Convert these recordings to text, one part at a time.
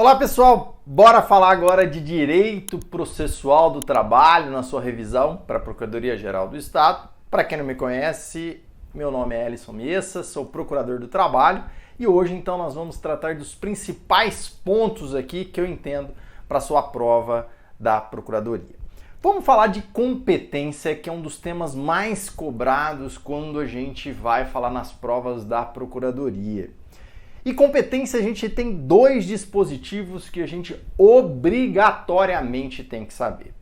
Olá pessoal, bora falar agora de direito processual do trabalho na sua revisão para a Procuradoria-Geral do Estado. Para quem não me conhece, meu nome é Ellison Miessa, sou procurador do trabalho e hoje então nós vamos tratar dos principais pontos aqui que eu entendo para a sua prova da Procuradoria. Vamos falar de competência, que é um dos temas mais cobrados quando a gente vai falar nas provas da Procuradoria. E competência a gente tem dois dispositivos que a gente obrigatoriamente tem que saber.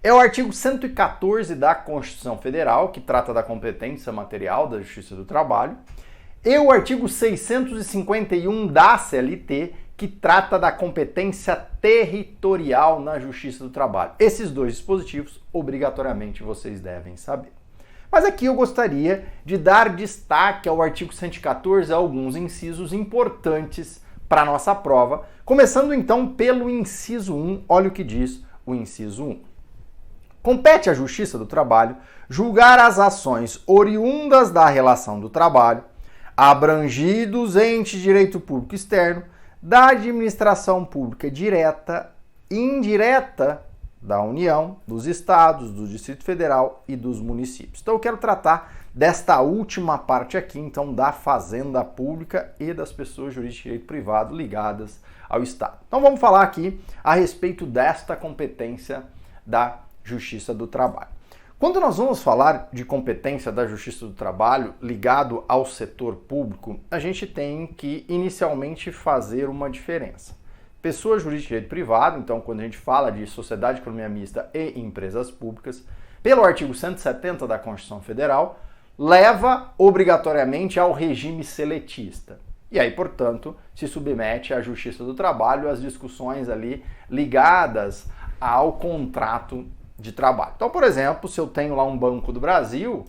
É o artigo 114 da Constituição Federal, que trata da competência material da Justiça do Trabalho, e o artigo 651 da CLT, que trata da competência territorial na Justiça do Trabalho. Esses dois dispositivos, obrigatoriamente, vocês devem saber. Mas aqui eu gostaria de dar destaque ao artigo 114, a alguns incisos importantes para a nossa prova, começando então pelo inciso 1, olha o que diz o inciso 1. Compete à Justiça do Trabalho julgar as ações oriundas da relação do trabalho, abrangidos entes de direito público externo, da administração pública direta, indireta, da União, dos Estados, do Distrito Federal e dos municípios. Então eu quero tratar desta última parte aqui, então, da Fazenda Pública e das pessoas jurídicas de direito privado ligadas ao Estado. Então vamos falar aqui a respeito desta competência da Justiça do Trabalho. Quando nós vamos falar de competência da Justiça do Trabalho ligado ao setor público, a gente tem que inicialmente fazer uma diferença. Pessoa jurídica de direito privado, então quando a gente fala de sociedade de economia mista e empresas públicas, pelo artigo 170 da Constituição Federal, leva obrigatoriamente ao regime seletista. E aí, portanto, se submete à Justiça do Trabalho às discussões ali ligadas ao contrato de trabalho. Então, por exemplo, se eu tenho lá um Banco do Brasil,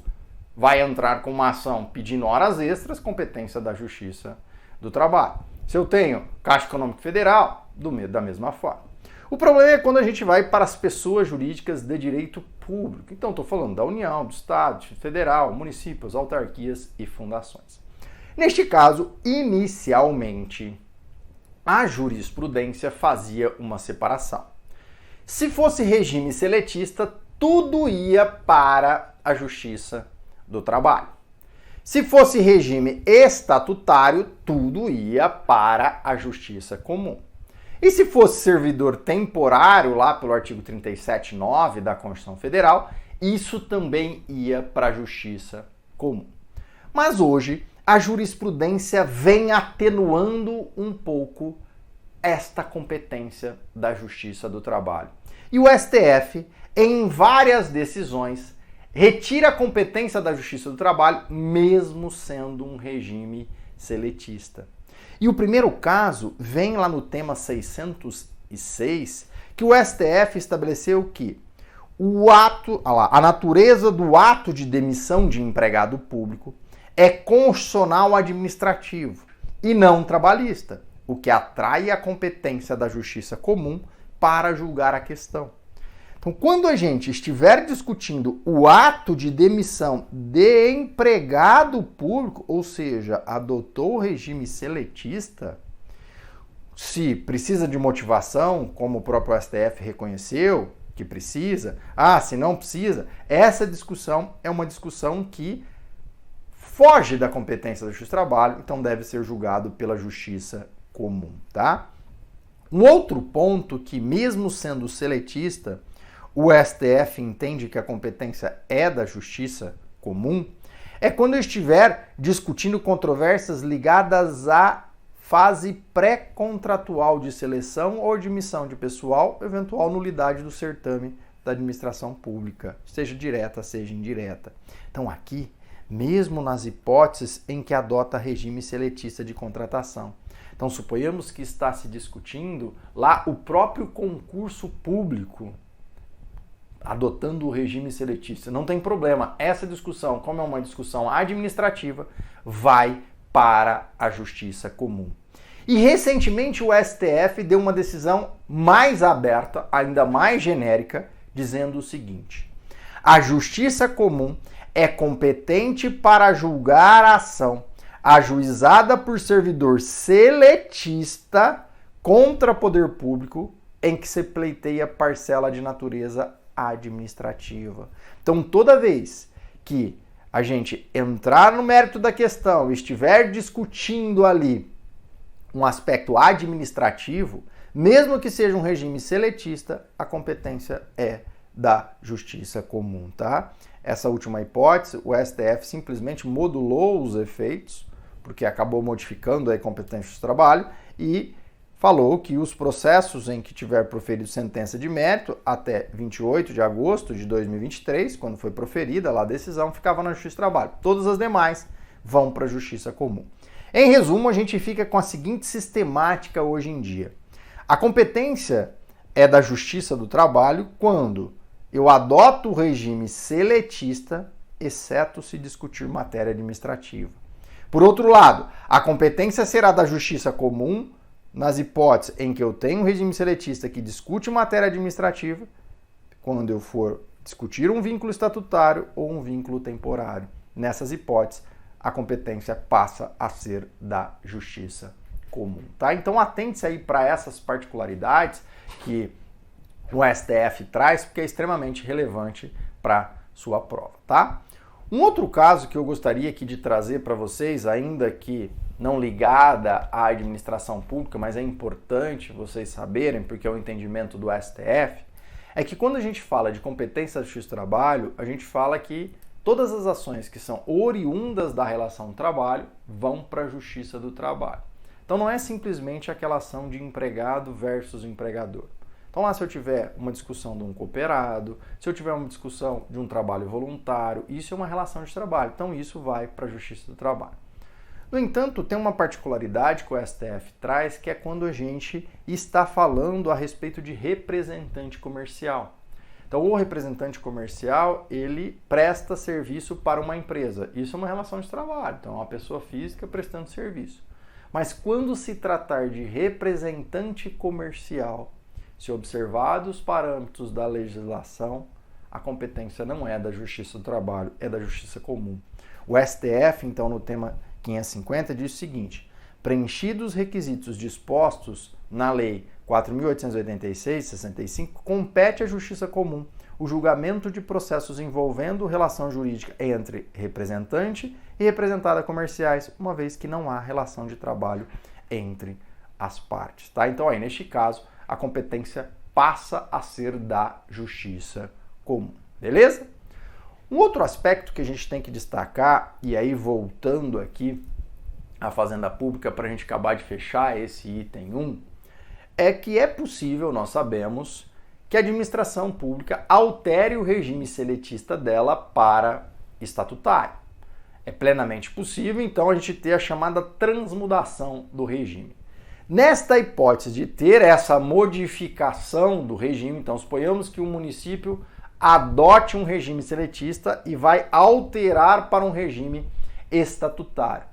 vai entrar com uma ação pedindo horas extras, competência da Justiça do Trabalho. Se eu tenho Caixa Econômica Federal, da mesma forma. O problema é quando a gente vai para as pessoas jurídicas de direito público. Então, estou falando da União, do Estado, Federal, municípios, autarquias e fundações. Neste caso, inicialmente, a jurisprudência fazia uma separação. Se fosse regime seletista, tudo ia para a Justiça do Trabalho. Se fosse regime estatutário, tudo ia para a Justiça Comum. E se fosse servidor temporário, lá pelo artigo 37.9 da Constituição Federal, isso também ia para a Justiça Comum. Mas hoje, a jurisprudência vem atenuando um pouco esta competência da Justiça do Trabalho. E o STF, em várias decisões, retira a competência da Justiça do Trabalho, mesmo sendo um regime seletista. E o primeiro caso vem lá no tema 606, que o STF estabeleceu que a natureza do ato de demissão de empregado público é constitucional administrativo e não trabalhista, o que atrai a competência da Justiça Comum para julgar a questão. Então, quando a gente estiver discutindo o ato de demissão de empregado público, ou seja, adotou o regime seletista, se precisa de motivação, como o próprio STF reconheceu que precisa, se não precisa, essa discussão é uma discussão que foge da competência da Justiça do Trabalho, então deve ser julgado pela Justiça Comum, tá? Um outro ponto que, mesmo sendo seletista, o STF entende que a competência é da Justiça Comum, é quando eu estiver discutindo controvérsias ligadas à fase pré-contratual de seleção ou admissão de pessoal, eventual nulidade do certame da administração pública, seja direta, seja indireta. Então aqui, mesmo nas hipóteses em que adota regime seletista de contratação. Então suponhamos que está se discutindo lá o próprio concurso público, adotando o regime seletista. Não tem problema, essa discussão, como é uma discussão administrativa, vai para a Justiça Comum. E recentemente o STF deu uma decisão mais aberta, ainda mais genérica, dizendo o seguinte: a Justiça Comum é competente para julgar a ação ajuizada por servidor seletista contra poder público em que se pleiteia parcela de natureza administrativa. Então, toda vez que a gente entrar no mérito da questão e estiver discutindo ali um aspecto administrativo, mesmo que seja um regime seletista, a competência é da justiça comum, tá? Essa última hipótese, o STF simplesmente modulou os efeitos, porque acabou modificando a competência do trabalho e falou que os processos em que tiver proferido sentença de mérito até 28 de agosto de 2023, quando foi proferida lá a decisão, ficava na Justiça do Trabalho. Todas as demais vão para a Justiça Comum. Em resumo, a gente fica com a seguinte sistemática hoje em dia. A competência é da Justiça do Trabalho quando eu adoto o regime seletista, exceto se discutir matéria administrativa. Por outro lado, a competência será da Justiça Comum nas hipóteses em que eu tenho um regime seletista que discute matéria administrativa, quando eu for discutir um vínculo estatutário ou um vínculo temporário. Nessas hipóteses, a competência passa a ser da Justiça Comum, tá? Então atente-se aí para essas particularidades que o STF traz, porque é extremamente relevante para sua prova, tá? Um outro caso que eu gostaria aqui de trazer para vocês, ainda que não ligada à administração pública, mas é importante vocês saberem, porque é o entendimento do STF, é que quando a gente fala de competência da Justiça do Trabalho, a gente fala que todas as ações que são oriundas da relação do trabalho vão para a Justiça do Trabalho. Então não é simplesmente aquela ação de empregado versus empregador. Então lá se eu tiver uma discussão de um cooperado, se eu tiver uma discussão de um trabalho voluntário, isso é uma relação de trabalho. Então isso vai para a Justiça do Trabalho. No entanto, tem uma particularidade que o STF traz, que é quando a gente está falando a respeito de representante comercial. Então, o representante comercial, ele presta serviço para uma empresa. Isso é uma relação de trabalho, então é uma pessoa física prestando serviço. Mas quando se tratar de representante comercial, se observados os parâmetros da legislação, a competência não é da Justiça do Trabalho, é da Justiça Comum. O STF, então, no tema 550, diz o seguinte: preenchidos os requisitos dispostos na Lei 4.886/65, compete à Justiça Comum o julgamento de processos envolvendo relação jurídica entre representante e representada comerciais, uma vez que não há relação de trabalho entre as partes, tá? Então, aí, neste caso, a competência passa a ser da Justiça Comum, beleza? Um outro aspecto que a gente tem que destacar, e aí voltando aqui à Fazenda Pública para a gente acabar de fechar esse item 1, é que é possível, nós sabemos, que a administração pública altere o regime seletista dela para estatutário. É plenamente possível, então, a gente ter a chamada transmudação do regime. Nesta hipótese de ter essa modificação do regime, então, suponhamos que o município adote um regime seletista e vai alterar para um regime estatutário.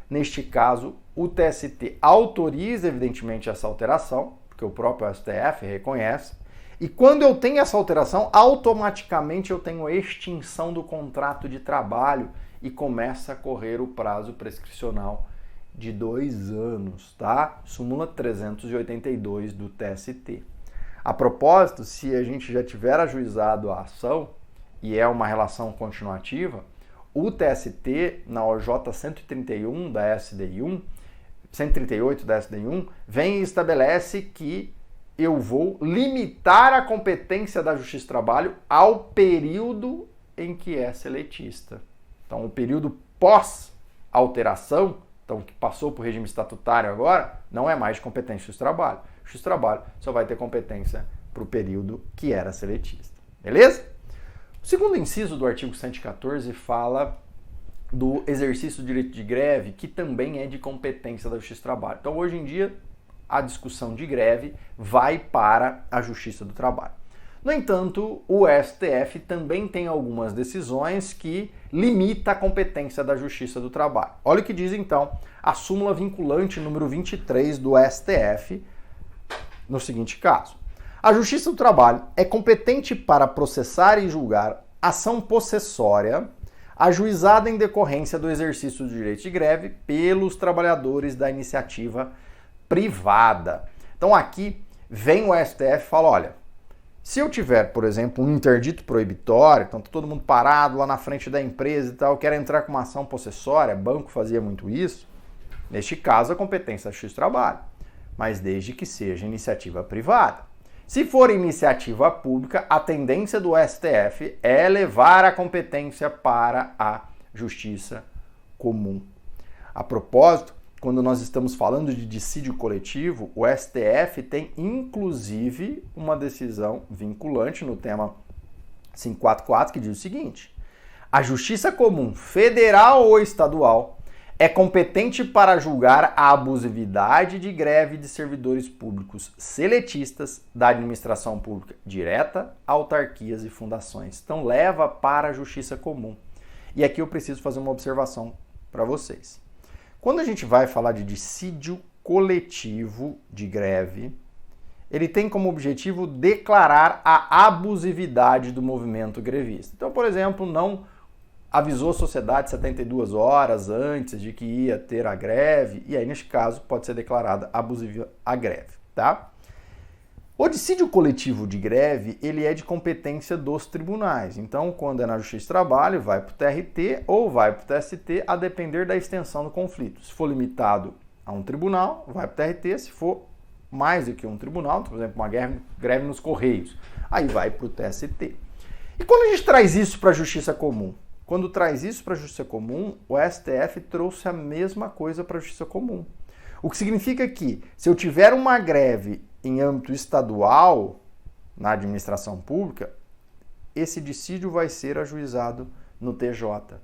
Neste caso, o TST autoriza, evidentemente, essa alteração, porque o próprio STF reconhece, e quando eu tenho essa alteração, automaticamente eu tenho a extinção do contrato de trabalho e começa a correr o prazo prescricional de 2 anos, tá? Súmula 382 do TST. A propósito, se a gente já tiver ajuizado a ação e é uma relação continuativa, o TST, na OJ 131 da SDI1, 138 da SDI1, vem e estabelece que eu vou limitar a competência da Justiça do Trabalho ao período em que é seletista. Então, o período pós-alteração, então que passou para o regime estatutário agora, não é mais de competência da Justiça do Trabalho. A Justiça do Trabalho só vai ter competência para o período que era seletista. Beleza? O segundo inciso do artigo 114 fala do exercício do direito de greve, que também é de competência da Justiça do Trabalho. Então, hoje em dia, a discussão de greve vai para a Justiça do Trabalho. No entanto, o STF também tem algumas decisões que limitam a competência da Justiça do Trabalho. Olha o que diz, então, a súmula vinculante número 23 do STF, no seguinte caso: a Justiça do Trabalho é competente para processar e julgar ação possessória ajuizada em decorrência do exercício do direito de greve pelos trabalhadores da iniciativa privada. Então aqui vem o STF e fala, olha, se eu tiver, por exemplo, um interdito proibitório, então tá todo mundo parado lá na frente da empresa e tal, quero entrar com uma ação possessória, banco fazia muito isso, neste caso a competência da Justiça do Trabalho, mas desde que seja iniciativa privada. Se for iniciativa pública, a tendência do STF é levar a competência para a Justiça Comum. A propósito, quando nós estamos falando de dissídio coletivo, o STF tem inclusive uma decisão vinculante no tema 544 que diz o seguinte: a Justiça Comum, federal ou estadual, é competente para julgar a abusividade de greve de servidores públicos seletistas da administração pública direta, autarquias e fundações. Então leva para a Justiça Comum. E aqui eu preciso fazer uma observação para vocês. Quando a gente vai falar de dissídio coletivo de greve, ele tem como objetivo declarar a abusividade do movimento grevista. Então, por exemplo, não avisou a sociedade 72 horas antes de que ia ter a greve, e aí, neste caso, pode ser declarada abusiva a greve, tá? O dissídio coletivo de greve, ele é de competência dos tribunais. Então, quando é na Justiça do Trabalho, vai para o TRT ou vai para o TST, a depender da extensão do conflito. Se for limitado a um tribunal, vai para o TRT. Se for mais do que um tribunal, por exemplo, uma greve nos Correios, aí vai para o TST. E quando a gente traz isso para a Justiça Comum? Quando traz isso para a Justiça Comum, o STF trouxe a mesma coisa para a Justiça Comum. O que significa que, se eu tiver uma greve em âmbito estadual, na administração pública, esse dissídio vai ser ajuizado no TJ.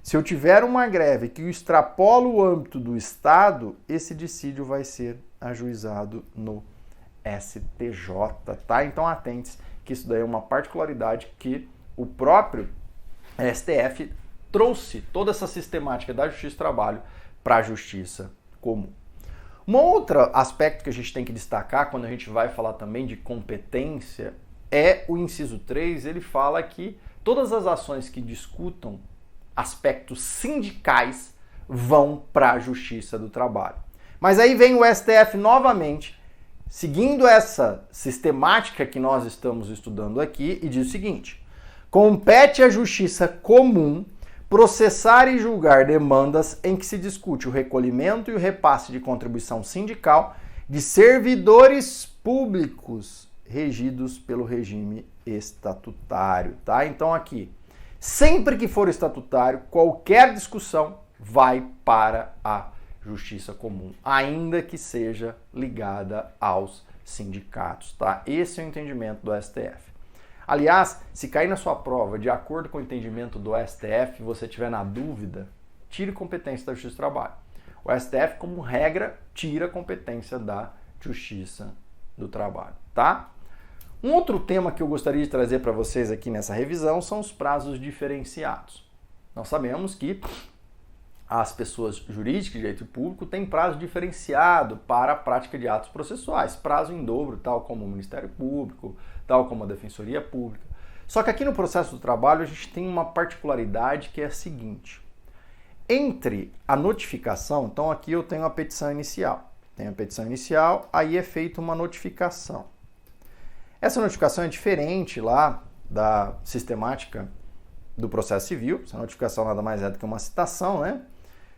Se eu tiver uma greve que extrapola o âmbito do Estado, esse dissídio vai ser ajuizado no STJ, tá? Então atente-se que isso daí é uma particularidade que o próprio STF trouxe toda essa sistemática da Justiça do Trabalho para a Justiça Comum. Um outro aspecto que a gente tem que destacar quando a gente vai falar também de competência é o inciso 3, ele fala que todas as ações que discutam aspectos sindicais vão para a Justiça do Trabalho. Mas aí vem o STF novamente, seguindo essa sistemática que nós estamos estudando aqui, e diz o seguinte: compete à Justiça Comum processar e julgar demandas em que se discute o recolhimento e o repasse de contribuição sindical de servidores públicos regidos pelo regime estatutário, tá? Então aqui, sempre que for estatutário, qualquer discussão vai para a Justiça Comum, ainda que seja ligada aos sindicatos, tá? Esse é o entendimento do STF. Aliás, se cair na sua prova de acordo com o entendimento do STF e você tiver na dúvida, tire competência da Justiça do Trabalho. O STF, como regra, tira a competência da Justiça do Trabalho, tá? Um outro tema que eu gostaria de trazer para vocês aqui nessa revisão são os prazos diferenciados. Nós sabemos que as pessoas jurídicas de direito público têm prazo diferenciado para a prática de atos processuais, prazo em dobro, tal como o Ministério Público, tal como a Defensoria Pública. Só que aqui no processo do trabalho a gente tem uma particularidade que é a seguinte: entre a notificação, então aqui eu tenho a petição inicial. Tem a petição inicial, aí é feita uma notificação. Essa notificação é diferente lá da sistemática do processo civil. Essa notificação nada mais é do que uma citação, né?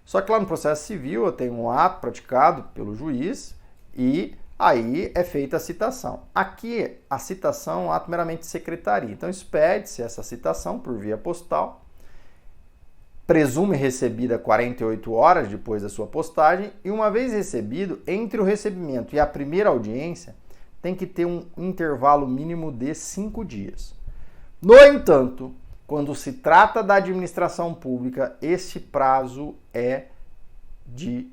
Só que lá no processo civil eu tenho um ato praticado pelo juiz e aí é feita a citação. Aqui a citação é um ato meramente de secretaria. Então expede-se essa citação por via postal, presume recebida 48 horas depois da sua postagem e uma vez recebido, entre o recebimento e a primeira audiência, tem que ter um intervalo mínimo de 5 dias. No entanto, quando se trata da administração pública, esse prazo é de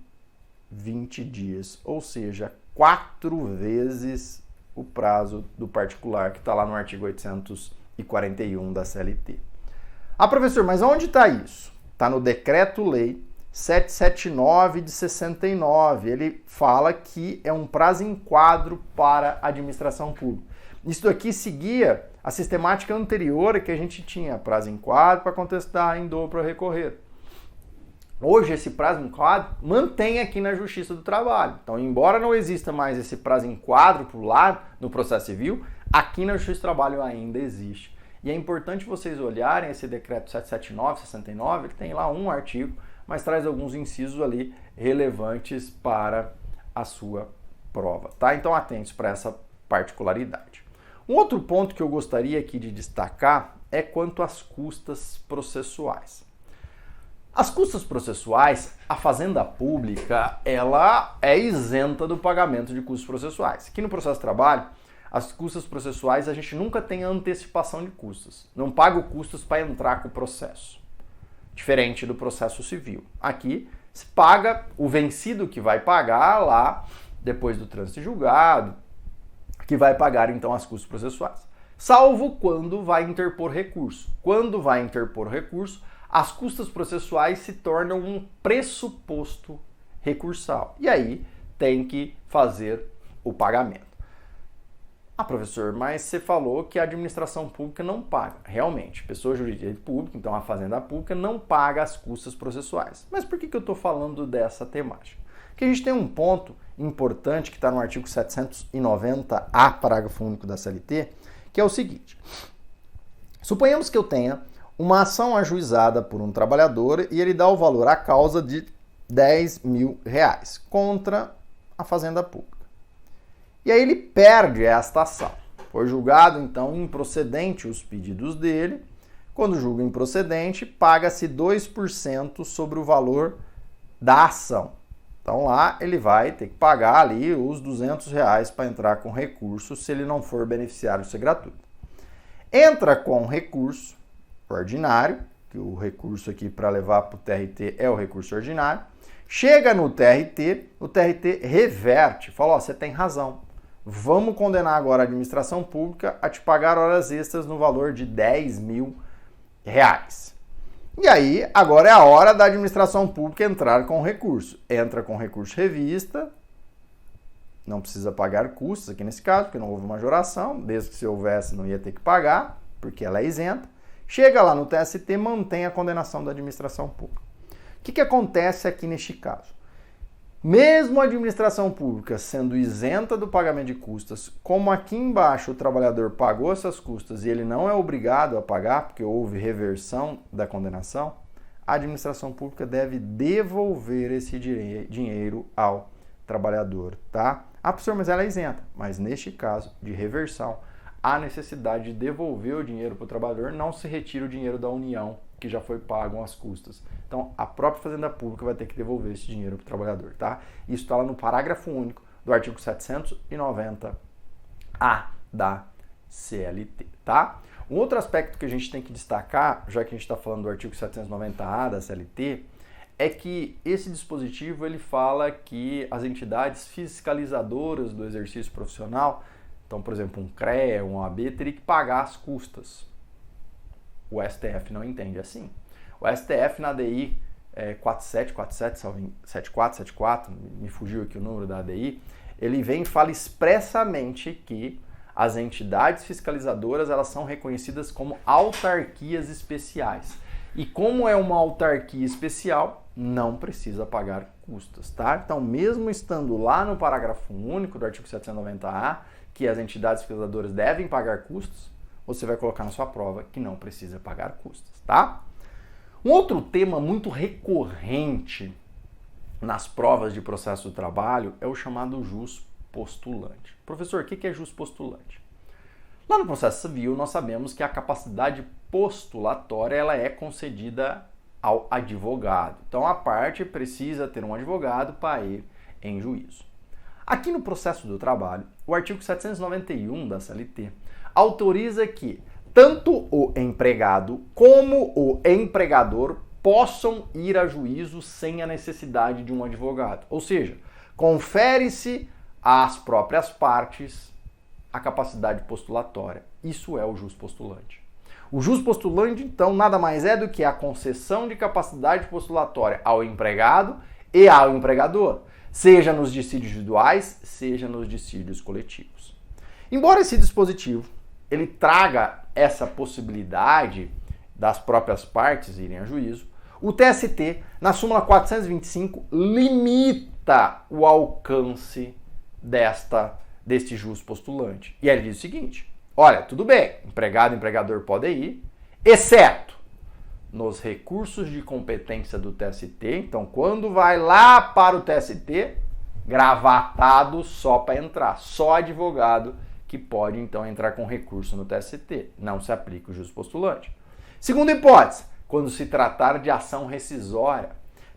20 dias, ou seja, 4 vezes o prazo do particular que está lá no artigo 841 da CLT. Ah, professor, mas onde está isso? Está no Decreto-Lei 779 de 69. Ele fala que é um prazo em quadro para a administração pública. Isso aqui seguia a sistemática anterior que a gente tinha prazo em quadro para contestar, em dobro para recorrer. Hoje esse prazo em quadro mantém aqui na Justiça do Trabalho. Então, embora não exista mais esse prazo em quadro por lá no processo civil, aqui na Justiça do Trabalho ainda existe. E é importante vocês olharem esse decreto 779/69, que tem lá um artigo, mas traz alguns incisos ali relevantes para a sua prova, tá? Então, atentos para essa particularidade. Um outro ponto que eu gostaria aqui de destacar é quanto às custas processuais. As custas processuais, a Fazenda Pública, ela é isenta do pagamento de custos processuais. Aqui no processo de trabalho, as custas processuais, a gente nunca tem antecipação de custos. Não paga custos para entrar com o processo. Diferente do processo civil. Aqui, se paga o vencido que vai pagar lá, depois do trânsito julgado, que vai pagar então as custas processuais. Salvo quando vai interpor recurso. Quando vai interpor recurso, as custas processuais se tornam um pressuposto recursal. E aí tem que fazer o pagamento. Ah, professor, mas você falou que a administração pública não paga. Realmente, pessoa jurídica pública, então a Fazenda Pública, não paga as custas processuais. Mas por que eu estou falando dessa temática? Porque a gente tem um ponto importante que está no artigo 790-A, parágrafo único da CLT, que é o seguinte. Suponhamos que eu tenha uma ação ajuizada por um trabalhador e ele dá o valor à causa de R$10.000 contra a Fazenda Pública. E aí ele perde esta ação. Foi julgado, então, improcedente os pedidos dele. Quando julga improcedente, paga-se 2% sobre o valor da ação. Então lá ele vai ter que pagar ali os R$200 para entrar com recurso se ele não for beneficiário ser gratuito. Entra com recurso ordinário, que o recurso aqui para levar para o TRT é o recurso ordinário, chega no TRT, o TRT reverte, fala, ó, você tem razão, vamos condenar agora a administração pública a te pagar horas extras no valor de R$10.000. E aí, agora é a hora da administração pública entrar com recurso. Entra com recurso revista, não precisa pagar custos aqui nesse caso, porque não houve majoração, desde que se houvesse não ia ter que pagar, porque ela é isenta. Chega lá no TST, mantém a condenação da administração pública. O que acontece aqui neste caso? Mesmo a administração pública sendo isenta do pagamento de custas, como aqui embaixo o trabalhador pagou essas custas e ele não é obrigado a pagar, porque houve reversão da condenação, a administração pública deve devolver esse dinheiro ao trabalhador, tá? Ah, professor, mas ela é isenta. Mas neste caso de reversão, há necessidade de devolver o dinheiro para o trabalhador, não se retira o dinheiro da União, que já foi pago as custas. Então, a própria Fazenda Pública vai ter que devolver esse dinheiro para o trabalhador, tá? Isso está lá no parágrafo único do artigo 790-A da CLT, tá? Um outro aspecto que a gente tem que destacar, já que a gente está falando do artigo 790-A da CLT, é que esse dispositivo ele fala que as entidades fiscalizadoras do exercício profissional, então, por exemplo, um CREA, um OAB, teria que pagar as custas. O STF não entende assim. O STF na ADI 7474, me fugiu aqui o número da ADI, ele vem e fala expressamente que as entidades fiscalizadoras elas são reconhecidas como autarquias especiais. E como é uma autarquia especial, não precisa pagar custas, tá? Então, mesmo estando lá no parágrafo único do artigo 790-A, que as entidades fiscalizadoras devem pagar custos, você vai colocar na sua prova que não precisa pagar custos, tá? Um outro tema muito recorrente nas provas de processo do trabalho é o chamado jus postulante. Professor, o que é jus postulante? Lá no processo civil, nós sabemos que a capacidade postulatória ela é concedida ao advogado. Então, a parte precisa ter um advogado para ir em juízo. Aqui no processo do trabalho, o artigo 791 da CLT autoriza que tanto o empregado como o empregador possam ir a juízo sem a necessidade de um advogado. Ou seja, confere-se às próprias partes a capacidade postulatória. Isso é o jus postulante. O jus postulante, então, nada mais é do que a concessão de capacidade postulatória ao empregado e ao empregador, seja nos dissídios individuais, seja nos dissídios coletivos. Embora esse dispositivo ele traga essa possibilidade das próprias partes irem a juízo, O TST, na súmula 425, limita o alcance deste jus postulante. E ele diz o seguinte: olha, tudo bem, empregado e empregador podem ir, exceto nos recursos de competência do TST. Então, quando vai lá para o TST, gravatado só para entrar, só advogado que pode então entrar com recurso no TST. Não se aplica o jus postulante. Segunda hipótese, quando se tratar de ação rescisória.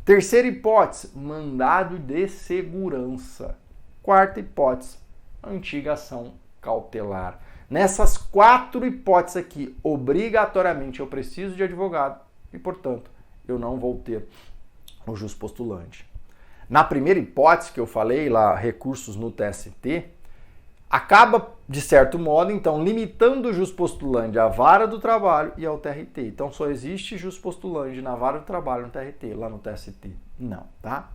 Terceira hipótese, mandado de segurança. Quarta hipótese, antiga ação cautelar. Nessas 4 hipóteses aqui, obrigatoriamente eu preciso de advogado e, portanto, eu não vou ter o jus postulante. Na primeira hipótese que eu falei lá, recursos no TST, acaba, de certo modo, então, limitando o jus postulante à vara do trabalho e ao TRT. Então, só existe jus postulante na vara do trabalho no TRT, lá no TST. Não, tá?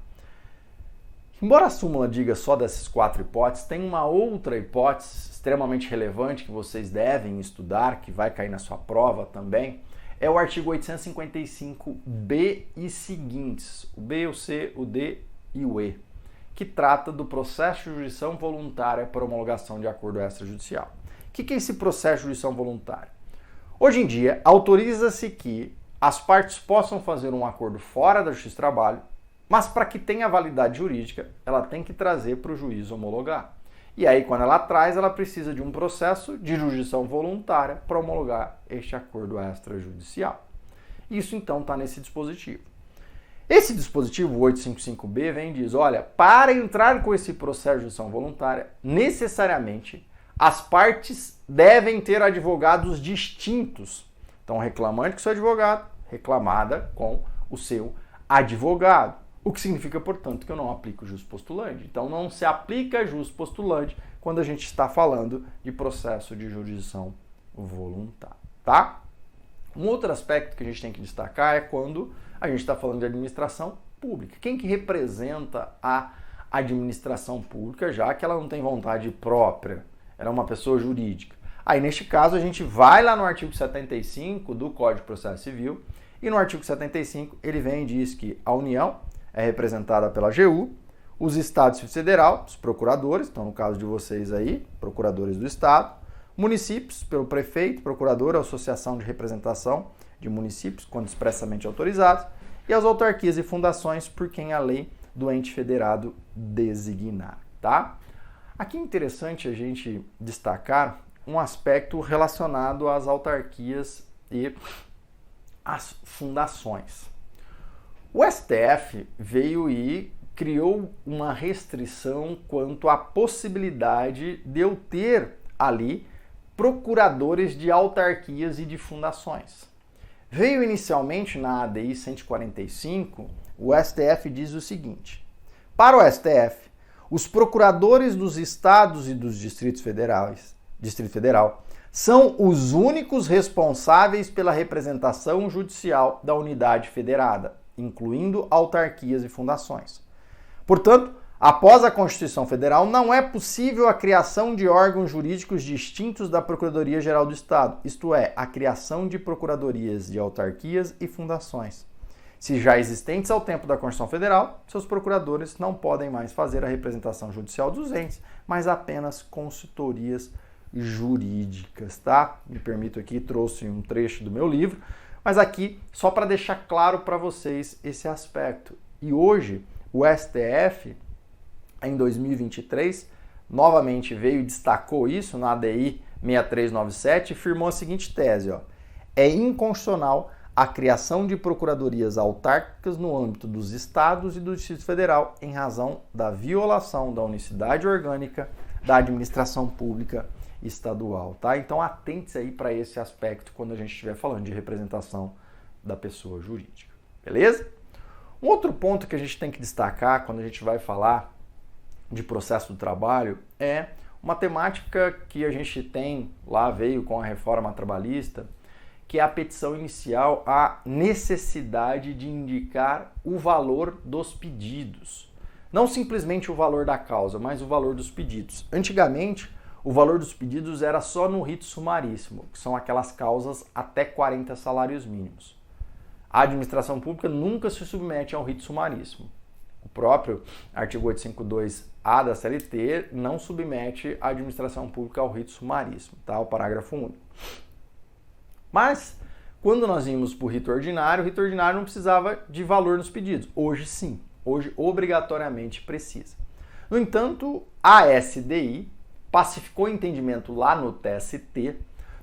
Embora a súmula diga só dessas 4 hipóteses, tem uma outra hipótese extremamente relevante que vocês devem estudar, que vai cair na sua prova também, é o artigo 855B e seguintes, o B, o C, o D e o E, que trata do processo de jurisdição voluntária para homologação de acordo extrajudicial. O que é esse processo de jurisdição voluntária? Hoje em dia, autoriza-se que as partes possam fazer um acordo fora da Justiça do Trabalho, mas para que tenha validade jurídica, ela tem que trazer para o juiz homologar. E aí, quando ela traz, ela precisa de um processo de jurisdição voluntária para homologar este acordo extrajudicial. Isso, então, está nesse dispositivo. Esse dispositivo, 855B, vem e diz, olha, para entrar com esse processo de jurisdição voluntária, necessariamente, as partes devem ter advogados distintos. Então, reclamante com seu advogado, reclamada com o seu advogado. O que significa, portanto, que eu não aplico jus postulante. Então, não se aplica jus postulante quando a gente está falando de processo de jurisdição voluntária, tá? Um outro aspecto que a gente tem que destacar é quando a gente está falando de administração pública. Quem que representa a administração pública, já que ela não tem vontade própria, ela é uma pessoa jurídica? Aí, neste caso, a gente vai lá no artigo 75 do Código de Processo Civil, e no artigo 75 ele vem e diz que a União é representada pela AGU, os Estados Federal, os procuradores, então no caso de vocês aí, procuradores do Estado, municípios, pelo prefeito, procurador, associação de representação de municípios, quando expressamente autorizados, e as autarquias e fundações por quem a lei do ente federado designar, tá? Aqui é interessante a gente destacar um aspecto relacionado às autarquias e às fundações. O STF veio e criou uma restrição quanto à possibilidade de eu ter ali procuradores de autarquias e de fundações. Veio inicialmente na ADI 145, o STF diz o seguinte: para o STF, os procuradores dos estados e dos Distrito Federal são os únicos responsáveis pela representação judicial da unidade federada, incluindo autarquias e fundações. Portanto, após a Constituição Federal, não é possível a criação de órgãos jurídicos distintos da Procuradoria-Geral do Estado, isto é, a criação de procuradorias de autarquias e fundações. Se já existentes ao tempo da Constituição Federal, seus procuradores não podem mais fazer a representação judicial dos entes, mas apenas consultorias jurídicas, tá? Me permito aqui, trouxe um trecho do meu livro, mas aqui só para deixar claro para vocês esse aspecto. E hoje o STF, em 2023, novamente veio e destacou isso na ADI 6397 e firmou a seguinte tese: ó, é inconstitucional a criação de procuradorias autárquicas no âmbito dos estados e do Distrito Federal em razão da violação da unicidade orgânica da administração pública estadual, tá? Então atente-se aí para esse aspecto quando a gente estiver falando de representação da pessoa jurídica, beleza? Um outro ponto que a gente tem que destacar quando a gente vai falar de processo do trabalho é uma temática que a gente tem, lá veio com a reforma trabalhista, que é a petição inicial, a necessidade de indicar o valor dos pedidos. Não simplesmente o valor da causa, mas o valor dos pedidos. Antigamente, o valor dos pedidos era só no rito sumaríssimo, que são aquelas causas até 40 salários mínimos. A administração pública nunca se submete ao rito sumaríssimo. O próprio artigo 852-A da CLT não submete a administração pública ao rito sumaríssimo, tá? O parágrafo único. Mas, quando nós íamos para o rito ordinário não precisava de valor nos pedidos. Hoje sim, hoje obrigatoriamente precisa. No entanto, a SDI pacificou o entendimento lá no TST,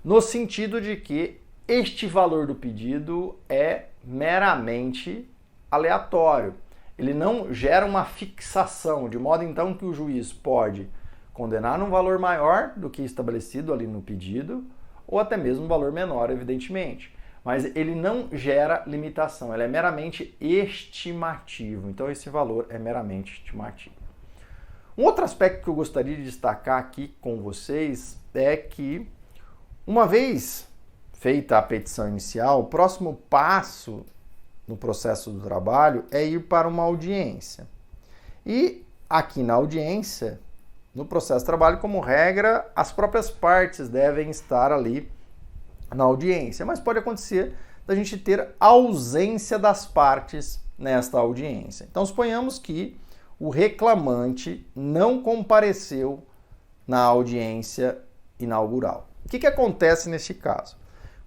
no sentido de que este valor do pedido é meramente aleatório. Ele não gera uma fixação, de modo então que o juiz pode condenar num valor maior do que estabelecido ali no pedido, ou até mesmo um valor menor, evidentemente. Mas ele não gera limitação, ele é meramente estimativo. Então esse valor é meramente estimativo. Um outro aspecto que eu gostaria de destacar aqui com vocês é que, uma vez feita a petição inicial, o próximo passo no processo do trabalho é ir para uma audiência. E aqui na audiência, no processo de trabalho, como regra, as próprias partes devem estar ali na audiência, mas pode acontecer da gente ter ausência das partes nesta audiência. Então, suponhamos que o reclamante não compareceu na audiência inaugural. O que acontece neste caso?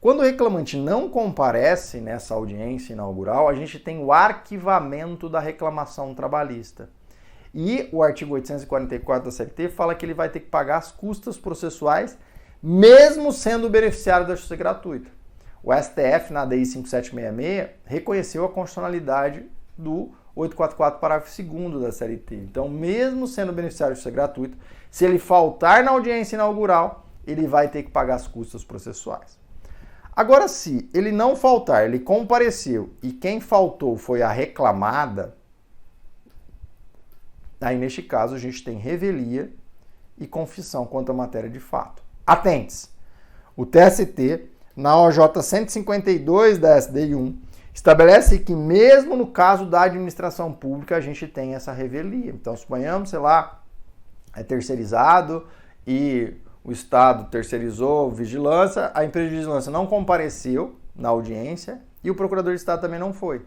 Quando o reclamante não comparece nessa audiência inaugural, a gente tem o arquivamento da reclamação trabalhista. E o artigo 844 da CLT fala que ele vai ter que pagar as custas processuais, mesmo sendo beneficiário da justiça gratuita. O STF, na DI 5766, reconheceu a constitucionalidade do 844, parágrafo 2º da CLT. Então, mesmo sendo beneficiário de justiça gratuita, se ele faltar na audiência inaugural, ele vai ter que pagar as custas processuais. Agora, se ele não faltar, ele compareceu e quem faltou foi a reclamada, aí neste caso a gente tem revelia e confissão quanto à matéria de fato. Atente-se! O TST, na OJ 152 da SDI 1, estabelece que mesmo no caso da administração pública a gente tem essa revelia. Então, suponhamos, sei lá, é terceirizado e o Estado terceirizou vigilância, a empresa de vigilância não compareceu na audiência e o procurador de Estado também não foi.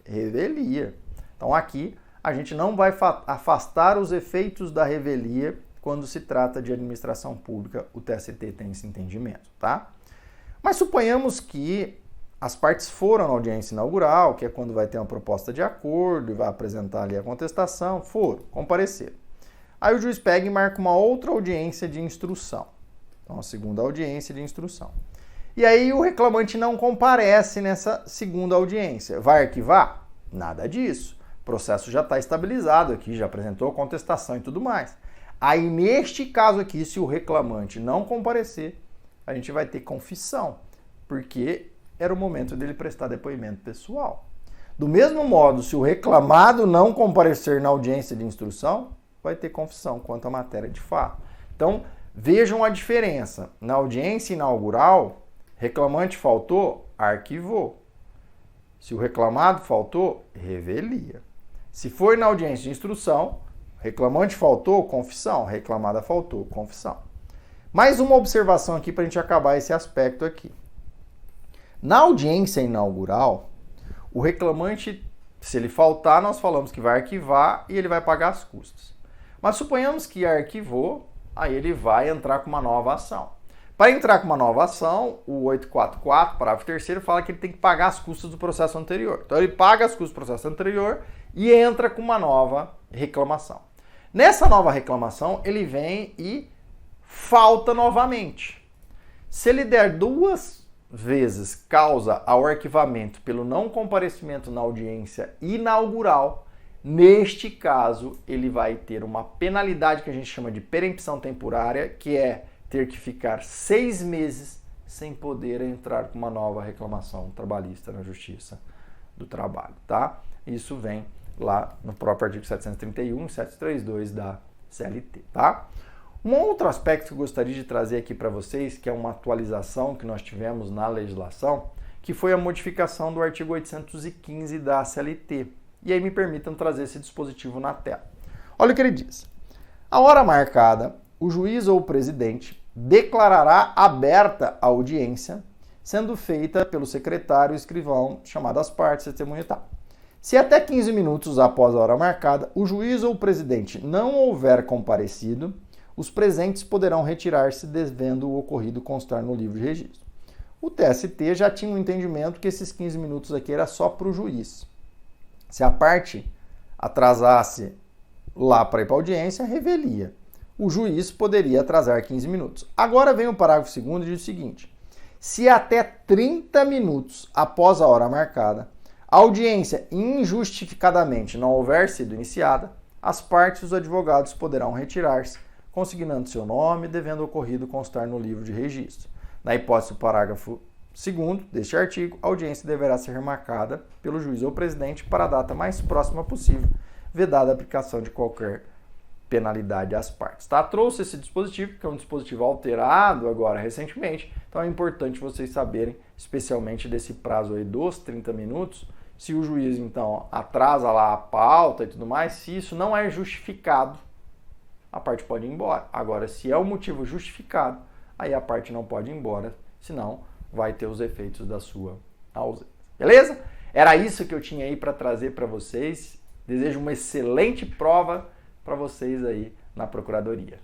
Revelia. Então aqui a gente não vai afastar os efeitos da revelia quando se trata de administração pública, o TST tem esse entendimento, tá? Mas suponhamos que as partes foram na audiência inaugural, que é quando vai ter uma proposta de acordo e vai apresentar ali a contestação, foram, compareceram. Aí o juiz pega e marca uma outra audiência de instrução. Então, a segunda audiência de instrução. E aí o reclamante não comparece nessa segunda audiência. Vai arquivar? Nada disso. O processo já está estabilizado aqui, já apresentou contestação e tudo mais. Aí, neste caso aqui, se o reclamante não comparecer, a gente vai ter confissão, porque era o momento dele prestar depoimento pessoal. Do mesmo modo, se o reclamado não comparecer na audiência de instrução, vai ter confissão quanto à matéria de fato. Então, vejam a diferença. Na audiência inaugural, reclamante faltou, arquivou. Se o reclamado faltou, revelia. Se for na audiência de instrução, reclamante faltou, confissão. Reclamada faltou, confissão. Mais uma observação aqui para a gente acabar esse aspecto aqui. Na audiência inaugural, o reclamante, se ele faltar, nós falamos que vai arquivar e ele vai pagar as custas. Mas suponhamos que arquivou, aí ele vai entrar com uma nova ação. Para entrar com uma nova ação, o 844, parágrafo 3º, fala que ele tem que pagar as custas do processo anterior. Então ele paga as custas do processo anterior e entra com uma nova reclamação. Nessa nova reclamação, ele vem e falta novamente. Se ele der 2 vezes causa ao arquivamento pelo não comparecimento na audiência inaugural, neste caso, ele vai ter uma penalidade que a gente chama de perempção temporária, que é ter que ficar 6 meses sem poder entrar com uma nova reclamação trabalhista na Justiça do Trabalho, tá? Isso vem lá no próprio artigo 731 e 732 da CLT, tá? Um outro aspecto que eu gostaria de trazer aqui para vocês, que é uma atualização que nós tivemos na legislação, que foi a modificação do artigo 815 da CLT. E aí me permitam trazer esse dispositivo na tela. Olha o que ele diz. A hora marcada, o juiz ou o presidente declarará aberta a audiência sendo feita pelo secretário escrivão chamado as partes, testemunha e tal. Se até 15 minutos após a hora marcada, o juiz ou o presidente não houver comparecido, os presentes poderão retirar-se devendo o ocorrido constar no livro de registro. O TST já tinha um entendimento que esses 15 minutos aqui era só para o juiz. Se a parte atrasasse lá para ir para a audiência, revelia. O juiz poderia atrasar 15 minutos. Agora vem o parágrafo 2º e diz o seguinte: se até 30 minutos após a hora marcada, a audiência injustificadamente não houver sido iniciada, as partes e os advogados poderão retirar-se, consignando seu nome, devendo o ocorrido constar no livro de registro. Na hipótese do parágrafo 2º deste artigo, a audiência deverá ser remarcada pelo juiz ou presidente para a data mais próxima possível, vedada a aplicação de qualquer penalidade às partes. Tá? Trouxe esse dispositivo, que é um dispositivo alterado agora recentemente, então é importante vocês saberem, especialmente desse prazo aí dos 30 minutos, se o juiz então atrasa lá a pauta e tudo mais, se isso não é justificado, a parte pode ir embora. Agora, se é o motivo justificado, aí a parte não pode ir embora, senão vai ter os efeitos da sua ausência. Beleza? Era isso que eu tinha aí para trazer para vocês. Desejo uma excelente prova para vocês aí na Procuradoria.